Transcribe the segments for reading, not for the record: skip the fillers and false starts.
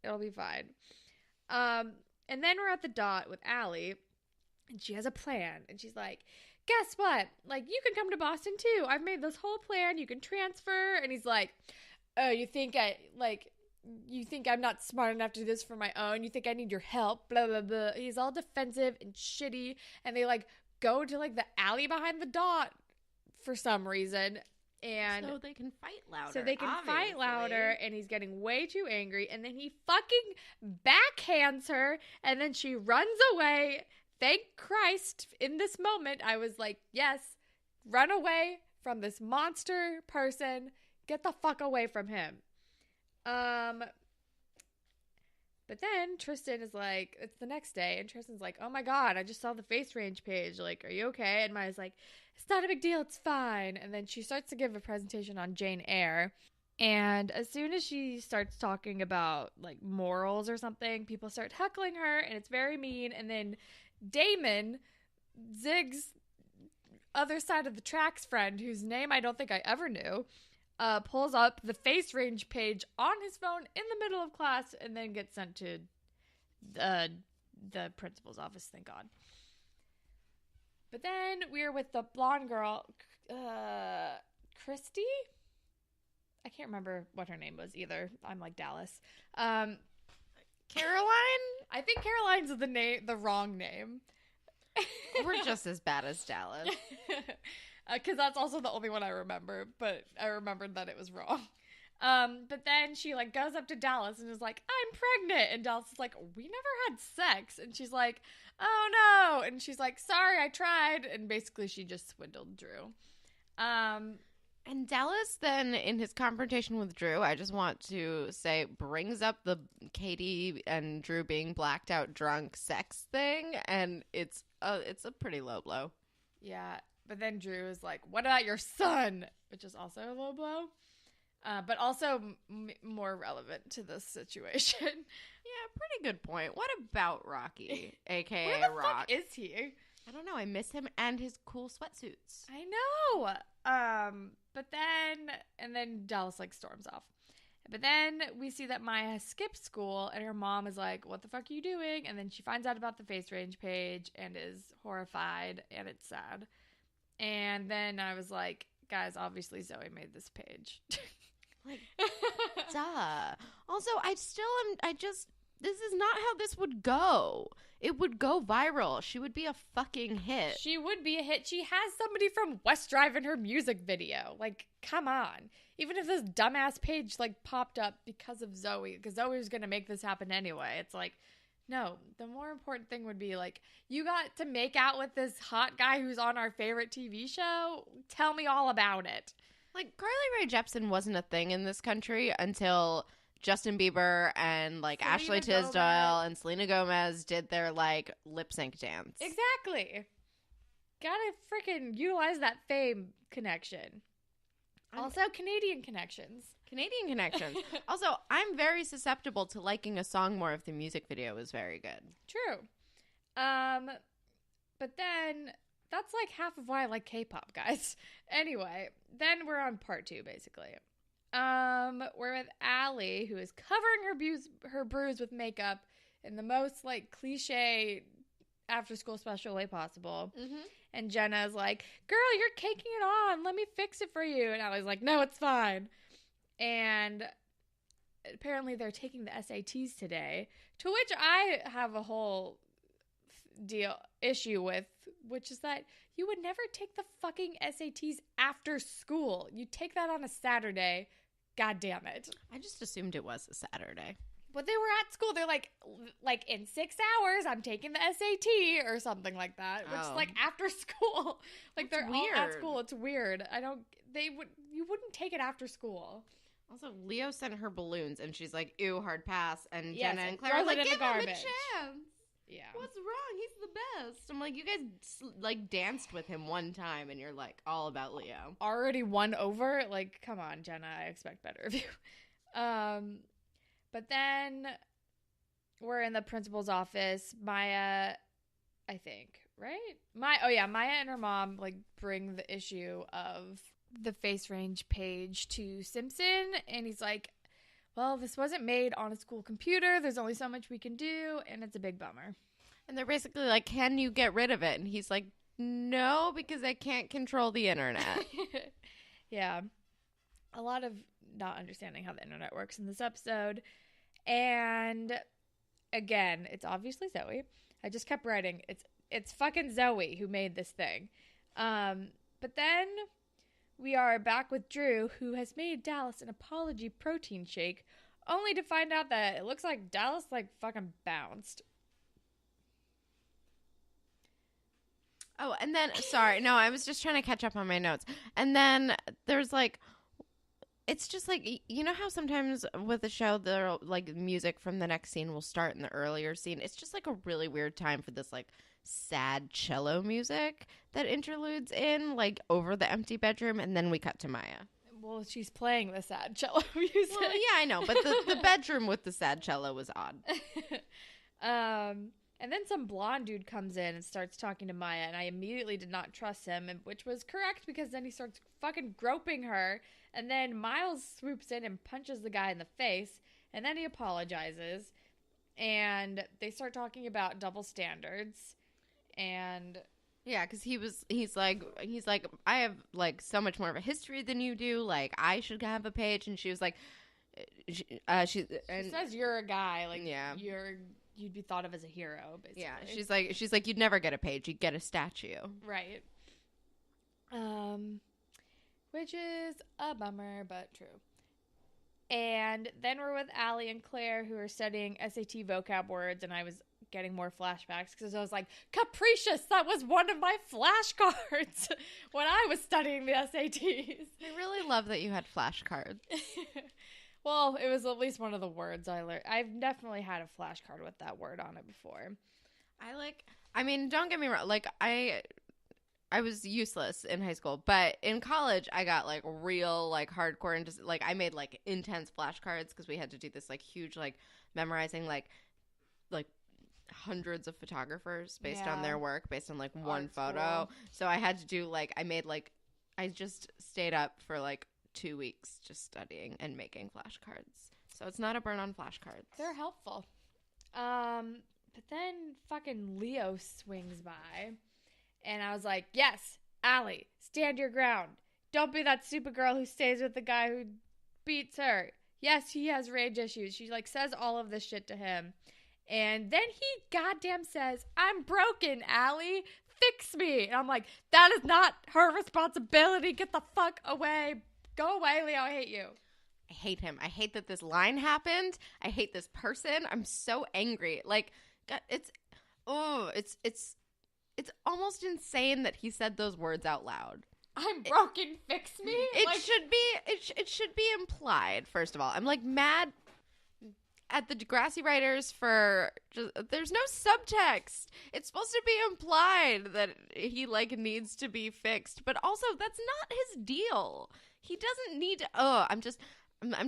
It'll be fine. And then we're at the dot with Alli, and she has a plan. And she's like, guess what? Like, you can come to Boston too. I've made this whole plan. You can transfer. And he's like, oh, you think I'm not smart enough to do this for my own? You think I need your help? Blah, blah, blah. He's all defensive and shitty. And they, like, go to, like, the alley behind the dot for some reason. And so they can fight louder. And he's getting way too angry. And then he fucking backhands her, and then she runs away. Thank Christ, in this moment, I was like, yes, run away from this monster person. Get the fuck away from him. But then Tristan is like, it's the next day, and Tristan's like, oh my God, I just saw the face range page. Like, are you okay? And Maya's like, it's not a big deal, it's fine. And then she starts to give a presentation on Jane Eyre. And as soon as she starts talking about, like, morals or something, people start heckling her, and it's very mean. And then Damon, Zig's other side of the tracks friend, whose name I don't think I ever knew, pulls up the face range page on his phone in the middle of class and then gets sent to the principal's office, thank God. But then we're with the blonde girl, Christy? I can't remember what her name was either. I'm like Dallas. Caroline? I think Caroline's the wrong name. We're just as bad as Dallas. Because that's also the only one I remember, but I remembered that it was wrong. But then she, like, goes up to Dallas and is like, I'm pregnant. And Dallas is like, we never had sex. And she's like, oh no. And she's like, sorry, I tried. And basically she just swindled Drew. And Dallas then, in his confrontation with Drew, I just want to say, brings up the Katie and Drew being blacked out drunk sex thing. And it's a pretty low blow. Yeah. But then Drew is like, what about your son? Which is also a low blow. But also more relevant to this situation. Yeah, pretty good point. What about Rocky, a.k.a. Where the Rock? fuck is he? I don't know. I miss him and his cool sweatsuits. I know. But then Dallas, like, storms off. But then we see that Maya skipped school, and her mom is like, what the fuck are you doing? And then she finds out about the face range page and is horrified, and it's sad. And then I was like, guys, obviously Zoe made this page. Like, duh. Also, this is not how this would go. It would go viral. She would be a fucking hit. She would be a hit. She has somebody from West Drive in her music video. Like, come on. Even if this dumbass page, like, popped up because of Zoe, because Zoe was going to make this happen anyway. It's like, no, the more important thing would be, like, you got to make out with this hot guy who's on our favorite TV show? Tell me all about it. Like, Carly Rae Jepsen wasn't a thing in this country until Justin Bieber and, like, Selena Ashley Tisdale Gomez. and Selena Gomez did their, like, lip sync dance. Exactly. Gotta freaking utilize that fame connection. Also, Canadian connections. Also, I'm very susceptible to liking a song more if the music video is very good. True. But then that's like half of why I like K-pop, guys. Anyway, then we're on part 2, basically. We're with Alli, who is covering her bruise with makeup in the most, like, cliche after-school special way possible. Mm-hmm. And Jenna's like, girl, you're caking it on. Let me fix it for you. And Allie's like, no, it's fine. And apparently they're taking the SATs today, to which I have a whole issue with, which is that you would never take the fucking SATs after school. You take that on a Saturday. God damn it. I just assumed it was a Saturday. But they were at school. They're like in 6 hours, I'm taking the SAT or something like that, which is like after school. Like, that's they're weird. all at school. It's weird. You wouldn't take it after school. Also, Leo sent her balloons, and she's like, ew, hard pass. And Yes, Jenna and Claire are throws like, it in the give him a garbage. chance. Yeah. What's wrong? He's the best. I'm like, you guys, like, danced with him one time, and you're, like, all about Leo. Already won over? Like, come on, Jenna. I expect better of you. But then we're in the principal's office. Maya, I think, right? Maya and her mom, like, bring the issue of the face range page to Simpson, and he's like, well, this wasn't made on a school computer. There's only so much we can do, and it's a big bummer. And they're basically like, can you get rid of it? And he's like, no, because I can't control the internet. Yeah. A lot of not understanding how the internet works in this episode. And again, it's obviously Zoe. I just kept writing, it's fucking Zoe who made this thing. But then we are back with Drew, who has made Dallas an apology protein shake, only to find out that it looks like Dallas like fucking bounced. Oh, and then, sorry, no, I was just trying to catch up on my notes. And then there's like, it's just like, you know how sometimes with a show, there like music from the next scene will start in the earlier scene. It's just like a really weird time for this like sad cello music that interludes in like over the empty bedroom, and then we cut to Maya. Well, she's playing the sad cello music. Well, yeah, I know, but the bedroom with the sad cello was odd. And then some blonde dude comes in and starts talking to Maya, and I immediately did not trust him, which was correct because then he starts fucking groping her, and then Miles swoops in and punches the guy in the face, and then he apologizes, and they start talking about double standards, and yeah, because he's like, I have like so much more of a history than you do. Like I should have a page, and she was like, she says you're a guy, like yeah. You'd be thought of as a hero, basically. Yeah, she's like, you'd never get a page, you'd get a statue. Right. Which is a bummer, but true. And then we're with Alli and Claire, who are studying SAT vocab words, and I was getting more flashbacks because I was like, capricious, that was one of my flashcards when I was studying the SATs. I really love that you had flashcards. Well, it was at least one of the words I learned. I've definitely had a flashcard with that word on it before. I mean, don't get me wrong. Like, I was useless in high school, but in college, I got, like, real, like, hardcore, and just, like, I made, like, intense flashcards because we had to do this, like, huge, like, memorizing, like, hundreds of photographers based on their work, based on, like, one photo. So I had to do, like, I just stayed up for, like, 2 weeks just studying and making flashcards. So it's not a burn on flashcards. They're helpful. But then fucking Leo swings by, and I was like, yes, Alli, stand your ground. Don't be that stupid girl who stays with the guy who beats her. Yes, he has rage issues. She like says all of this shit to him. And then he goddamn says, I'm broken, Alli. Fix me. And I'm like, that is not her responsibility. Get the fuck away. Go away, Leo. I hate you. I hate him. I hate that this line happened. I hate this person. I'm so angry. Like, God, it's almost insane that he said those words out loud. I'm broken. Fix me. It should be implied. First of all, I'm like mad at the Degrassi writers for there's no subtext. It's supposed to be implied that he like needs to be fixed, but also that's not his deal. He doesn't need to. I'm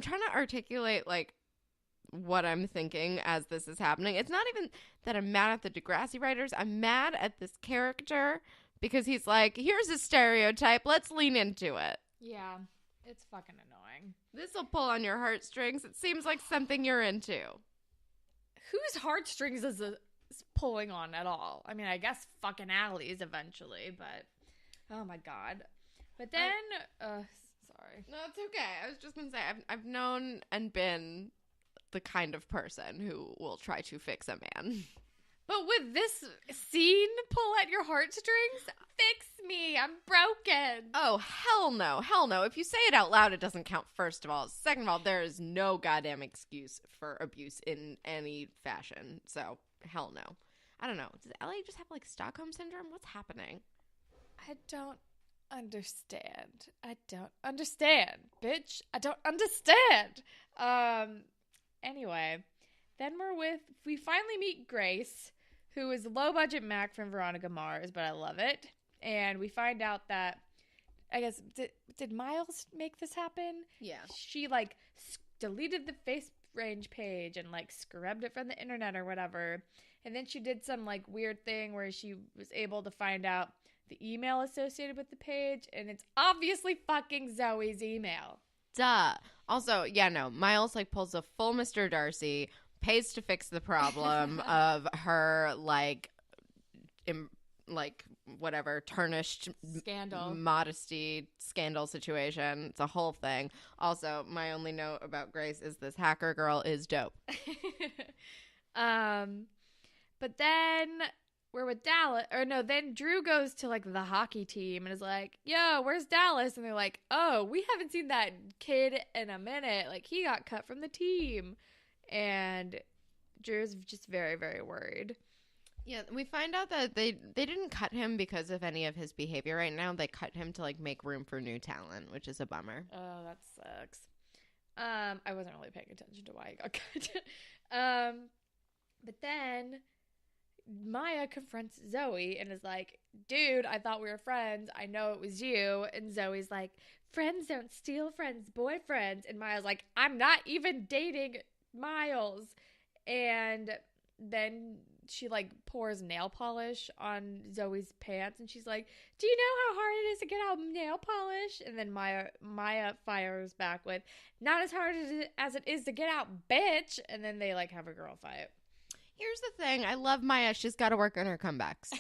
trying to articulate like what I'm thinking as this is happening. It's not even that I'm mad at the Degrassi writers. I'm mad at this character because he's like, here's a stereotype. Let's lean into it. Yeah, it's fucking annoying. This will pull on your heartstrings. It seems like something you're into. Whose heartstrings is pulling on at all? I mean, I guess fucking Alli's eventually, but oh my god. But then, sorry. No, it's okay. I was just gonna say I've known and been the kind of person who will try to fix a man. But with this scene, pull at your heartstrings, fix me, I'm broken. Oh, hell no. Hell no. If you say it out loud, it doesn't count, first of all. Second of all, there is no goddamn excuse for abuse in any fashion. So, hell no. I don't know. Does Alli just have, like, Stockholm Syndrome? What's happening? I don't understand. Bitch. I don't understand. Anyway, then we finally meet Grace, who is low-budget Mac from Veronica Mars, but I love it. And we find out that, I guess, did Miles make this happen? Yeah. She, like, deleted the face range page and, like, scrubbed it from the internet or whatever. And then she did some, like, weird thing where she was able to find out the email associated with the page, and it's obviously fucking Zoe's email. Duh. Also, yeah, no. Miles like pulls a full Mr. Darcy, pays to fix the problem of her like whatever tarnished Scandal. modesty scandal situation. It's a whole thing. Also, my only note about Grace is this hacker girl is dope. But then we're with Dallas, or no, then Drew goes to like the hockey team and is like, yo, where's Dallas? And they're like, oh, we haven't seen that kid in a minute. Like, he got cut from the team. And Drew's just very, very worried. Yeah, we find out that they didn't cut him because of any of his behavior right now. They cut him to like make room for new talent, which is a bummer. Oh, that sucks. I wasn't really paying attention to why he got cut. But then Maya confronts Zoe and is like, dude, I thought we were friends. I know it was you. And Zoe's like, friends don't steal friends' boyfriends. And Maya's like, I'm not even dating Miles. And then she like pours nail polish on Zoe's pants and she's like, do you know how hard it is to get out nail polish? And then Maya fires back with, not as hard as it is to get out, bitch. And then they like have a girl fight. Here's the thing. I love Maya. She's got to work on her comebacks.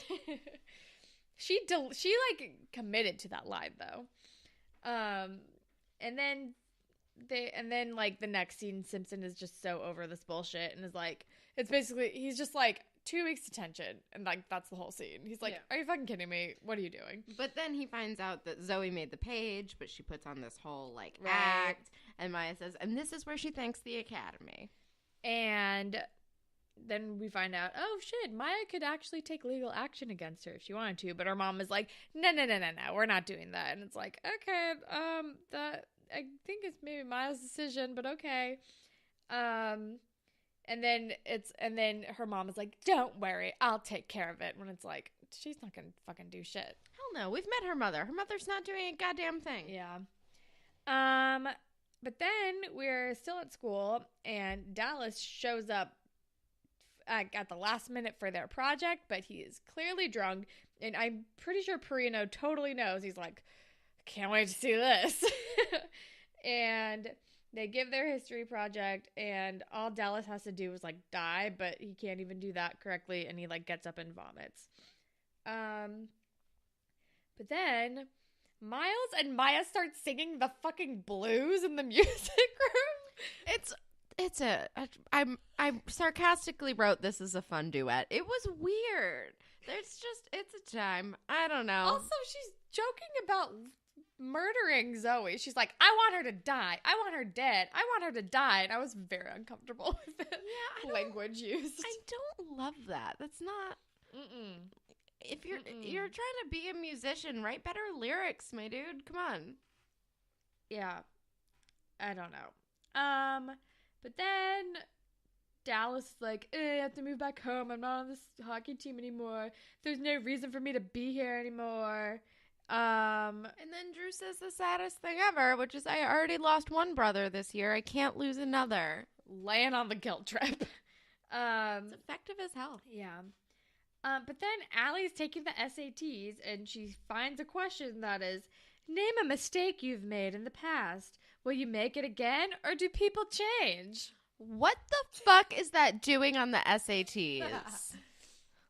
She like committed to that line though. And then like the next scene, Simpson is just so over this bullshit and is like, it's basically, he's just like 2 weeks detention. And like, that's the whole scene. He's like, Are you fucking kidding me? What are you doing? But then he finds out that Zoe made the page, but she puts on this whole like Right. act. And Maya says, and this is where she thanks the Academy. And then we find out, oh shit, Maya could actually take legal action against her if she wanted to, but her mom is like, no, we're not doing that. And it's like, okay, that I think it's maybe Maya's decision, but okay. And then her mom is like, don't worry, I'll take care of it. When it's like, she's not gonna fucking do shit. Hell no, we've met her mother. Her mother's not doing a goddamn thing. Yeah. But then we're still at school and Dallas shows up at the last minute for their project, but he is clearly drunk, and I'm pretty sure Perino totally knows. He's like, can't wait to see this. And they give their history project, and all Dallas has to do is like die, but he can't even do that correctly, and he like gets up and vomits. But then Miles and Maya start singing the fucking blues in the music room. I sarcastically wrote this as a fun duet. It was weird. It's a time. I don't know. Also, she's joking about murdering Zoe. She's like, I want her to die. I want her dead. I want her to die. And I was very uncomfortable with the language used. I don't love that. That's not. If you're trying to be a musician, write better lyrics, my dude. Come on. Yeah. I don't know. But then Dallas is like, I have to move back home. I'm not on this hockey team anymore. There's no reason for me to be here anymore. And then Drew says the saddest thing ever, which is, I already lost one brother this year. I can't lose another. Laying on the guilt trip. It's effective as hell. Yeah. But then Alli's taking the SATs and she finds a question that is, name a mistake you've made in the past. Will you make it again, or do people change? What the fuck is that doing on the SATs?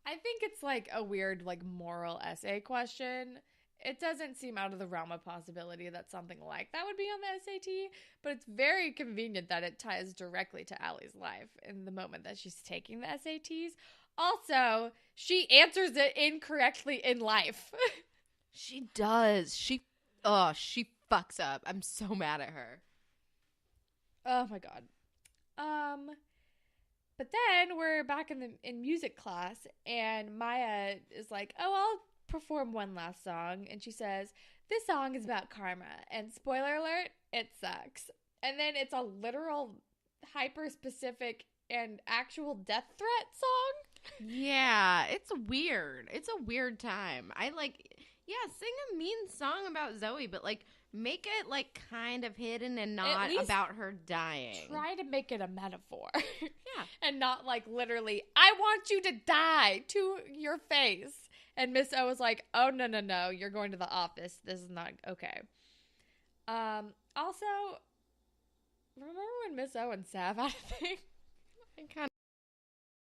I think it's like a weird, like, moral essay question. It doesn't seem out of the realm of possibility that something like that would be on the SAT, but it's very convenient that it ties directly to Alli's life in the moment that she's taking the SATs. Also, she answers it incorrectly in life. She does. She fucks up. I'm so mad at her. Oh my god. But then we're back in music class, and Maya is like, "Oh, I'll perform one last song," and she says, "This song is about karma." And spoiler alert, it sucks. And then it's a literal, hyper-specific and actual death threat song. Yeah, it's weird. It's a weird time. Sing a mean song about Zoe, but like make it like kind of hidden and not about her dying. Try to make it a metaphor. Yeah. And not like literally, I want you to die to your face. And Miss O was like, oh, no, you're going to the office. This is not okay. Also, remember when Miss O and Sav had a thing? I kind